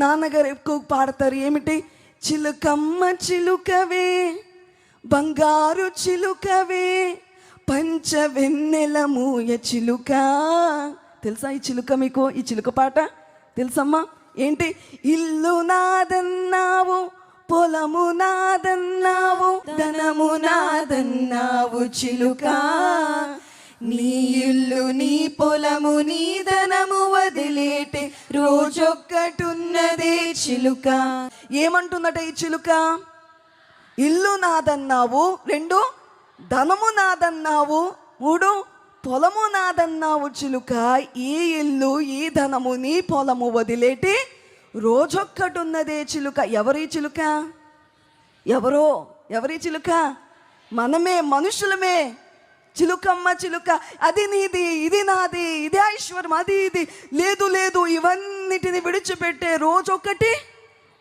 నాన్నగారు ఎక్కువ పాడతారు, ఏమిటి? చిలుకమ్మ చిలుకవే, బంగారు చిలుకవే, పంచ వెన్నెల మూయ చిలుక. తెలుసా ఈ చిలుక మీకు? ఈ చిలుక పాట తెలుసమ్మా? ఏంటి? ఇల్లు నాదన్నావు, పొలము నాదన్నావు, ధనము నాదన్నావు చిలుక. నీ ఇల్లు నీ పొలము నీ ధనము వదిలేటే రోజొక్కటున్నదే చిలుక. ఏమంటుందట ఈ చిలుక? ఇల్లు నాదన్నావు, 2 ధనము నాదన్నావు, 3 పొలము నాదన్నావు చిలుక. ఈ ఇల్లు ఈ ధనము నీ పొలము వదిలేటి రోజొక్కటున్నదే చిలుక. ఎవరి చిలుక? ఎవరి చిలుక? మనమే, మనుషులమే. చిలుకమ్మ చిలుక, అది నీది, ఇది నాది, ఇది ఐశ్వర్యం, అది ఇది. లేదు, ఇవన్నిటిని విడిచిపెట్టే రోజొక్కటి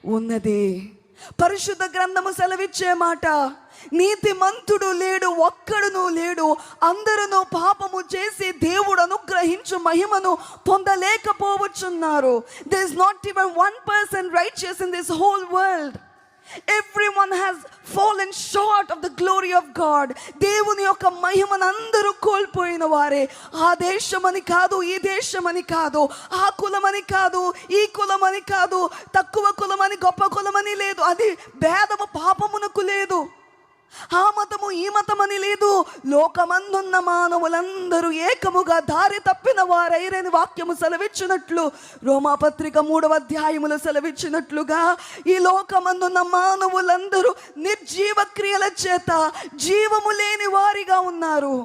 ఉన్నది. పరిశుద్ధ గ్రంథము సెలవిచ్చే మాట, నీతిమంతుడు లేడు, ఒక్కడును లేడు. అందరూ పాపము చేసి దేవుడు అనుగ్రహించు మహిమను పొందలేకపోవచ్చున్నారు. There is not even one person righteous in this whole world. Everyone has fallen short of the glory of God. దేవుని యొక్క మహిమను అందరూ కోల్పోయిన వారే. ఆ దేశమని కాదు, ఈ దేశమని కాదు, ఆ కులమని కాదు, ఈ కులమని కాదు, తక్కువ కులమని గొప్ప కులమని లేదు. అది భేదము పాపమునకు లేదు. ఆ మతము ఈ మతమని లేదు. లోకమందున్న మానవులందరూ ఏకముగా దారి తప్పిన వారైరని వాక్యము సెలవిచ్చినట్లు, రోమాపత్రిక 3వ అధ్యాయములో సెలవిచ్చినట్లుగా ఈ లోకమందున్న మానవులందరూ నిర్జీవ క్రియల చేత జీవము లేని వారిగా ఉన్నారు.